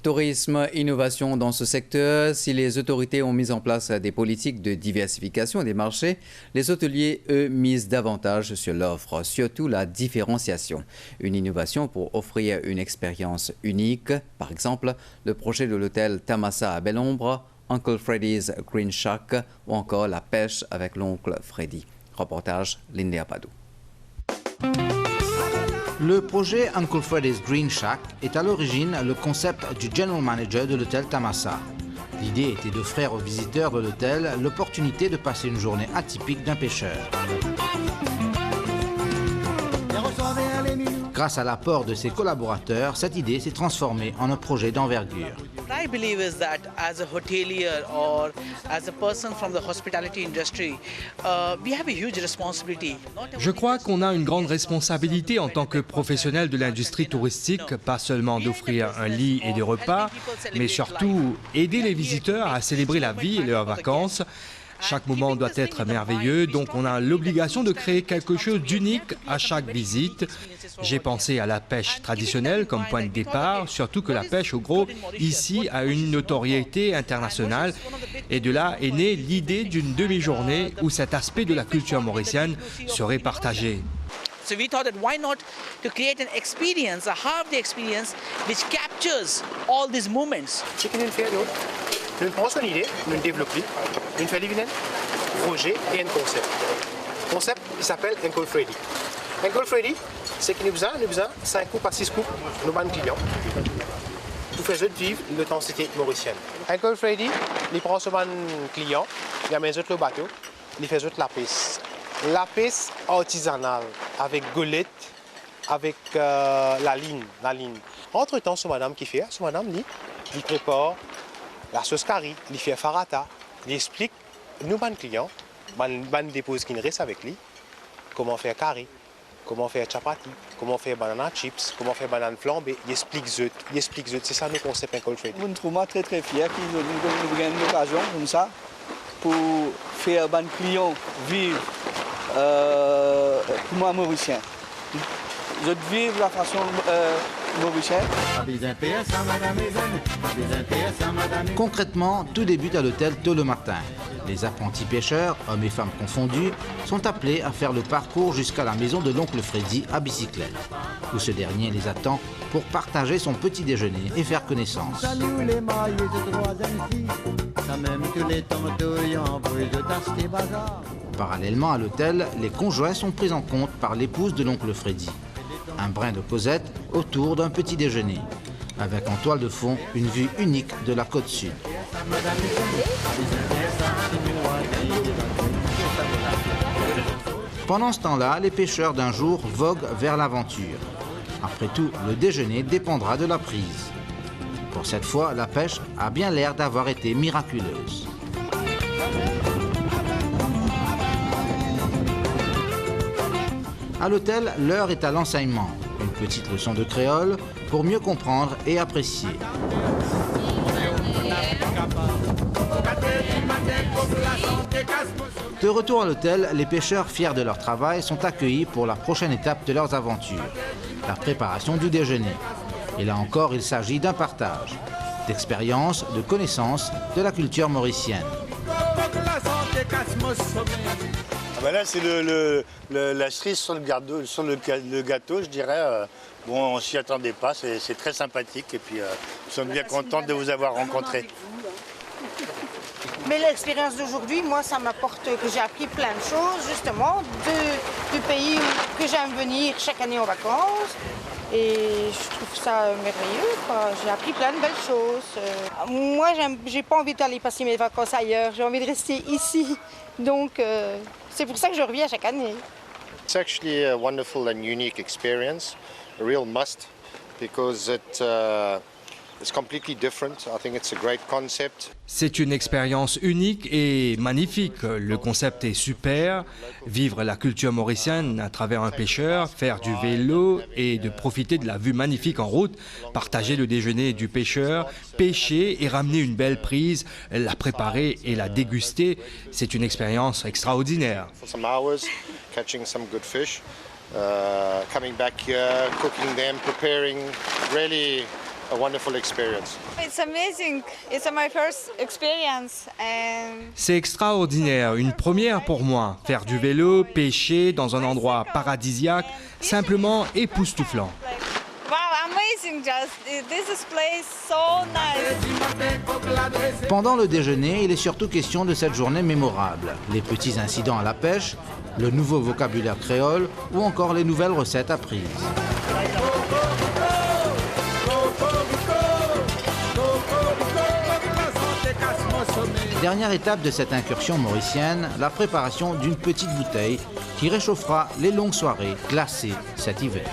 Tourisme, innovation dans ce secteur. Si les autorités ont mis en place des politiques de diversification des marchés, les hôteliers, eux, misent davantage sur l'offre, surtout la différenciation. Une innovation pour offrir une expérience unique. Par exemple, le projet de l'hôtel Tamassa à Belle-Ombre, Uncle Freddy's Green Shack ou encore la pêche avec l'oncle Freddy. Reportage Linda Padou. Le projet Uncle Freddy's Green Shack est à l'origine le concept du general manager de l'hôtel Tamassa. L'idée était d'offrir aux visiteurs de l'hôtel l'opportunité de passer une journée atypique d'un pêcheur. Grâce à l'apport de ses collaborateurs, cette idée s'est transformée en un projet d'envergure. What I believe is that as a hotelier or as a person from the hospitality industry, we have a huge responsibility. Je crois qu'on a une grande responsabilité en tant que professionnel de l'industrie touristique, pas seulement d'offrir un lit et des repas, mais surtout aider les visiteurs à célébrer la vie et leurs vacances. Chaque moment doit être merveilleux, donc on a l'obligation de créer quelque chose d'unique à chaque visite. J'ai pensé à la pêche traditionnelle comme point de départ, surtout que la pêche au gros ici a une notoriété internationale. Et de là est née l'idée d'une demi-journée où cet aspect de la culture mauricienne serait partagé. So we thought that why not to create an experience, a half day experience, which captures all these moments. Nous prenons une idée, nous développons, nous faisons un projet et un concept. Le concept s'appelle Uncle Freddy. Uncle Freddy, c'est que nous faisons 5 coups par 6 coups, nos bonnes clients. Nous faisons vivre l'authenticité mauricienne. Uncle Freddy, il prend son client, il amène le bateau, il fait la pêche. La pêche artisanale, avec golette, avec la ligne. Entre-temps, ce madame qui fait, il prépare la sauce curry, il fait farata, il explique nous, les clients, les dépose qui restent avec lui, comment faire curry, comment faire chapati, comment faire banana chips, comment faire banane flambée. Il explique zut. C'est ça le concept Uncle Freddy. Nous trouvons très fiers qu'ils nous donnent l'occasion comme ça pour faire les clients vivre pour moi mauricien. Je vis la façon mauricienne. Concrètement, tout débute à l'hôtel tôt le matin. Les apprentis pêcheurs, hommes et femmes confondus, sont appelés à faire le parcours jusqu'à la maison de l'oncle Freddy à bicyclette, où ce dernier les attend pour partager son petit déjeuner et faire connaissance. Parallèlement à l'hôtel, les conjoints sont pris en compte par l'épouse de l'oncle Freddy. Un brin de causette autour d'un petit déjeuner, avec en toile de fond une vue unique de la côte sud. Pendant ce temps-là, les pêcheurs d'un jour voguent vers l'aventure. Après tout, le déjeuner dépendra de la prise. Pour cette fois, la pêche a bien l'air d'avoir été miraculeuse. À l'hôtel, l'heure est à l'enseignement. Une petite leçon de créole pour mieux comprendre et apprécier. De retour à l'hôtel, les pêcheurs fiers de leur travail sont accueillis pour la prochaine étape de leurs aventures, la préparation du déjeuner. Et là encore, il s'agit d'un partage, d'expériences, de connaissances de la culture mauricienne. Ah ben là, c'est la cerise sur le gâteau, je dirais. Bon, on ne s'y attendait pas, c'est très sympathique et puis nous sommes bien contents de vous avoir rencontrés. Mais l'expérience d'aujourd'hui, moi, ça m'apporte que j'ai appris plein de choses, justement, du pays que j'aime venir chaque année en vacances. Et je trouve ça merveilleux, quoi. J'ai appris plein de belles choses. Moi, j'ai pas envie d'aller passer mes vacances ailleurs, j'ai envie de rester ici. Donc, c'est pour ça que je reviens chaque année. It's actually a wonderful and unique experience, a real must, because it's completely different. I think it's a great concept. C'est une expérience unique et magnifique. Le concept est super. Vivre la culture mauricienne à travers un pêcheur, faire du vélo et de profiter de la vue magnifique en route, partager le déjeuner du pêcheur, pêcher et ramener une belle prise, la préparer et la déguster, c'est une expérience extraordinaire. For some hours, catching some good fish, coming back here, cooking them, preparing, really a wonderful experience. It's amazing. It's my first experience. C'est extraordinaire, une première pour moi. Faire du vélo, pêcher dans un endroit paradisiaque, simplement époustouflant. Wow, amazing! This place so nice. Pendant le déjeuner, il est surtout question de cette journée mémorable. Les petits incidents à la pêche, le nouveau vocabulaire créole ou encore les nouvelles recettes apprises. Dernière étape de cette incursion mauricienne, la préparation d'une petite bouteille qui réchauffera les longues soirées glacées cet hiver.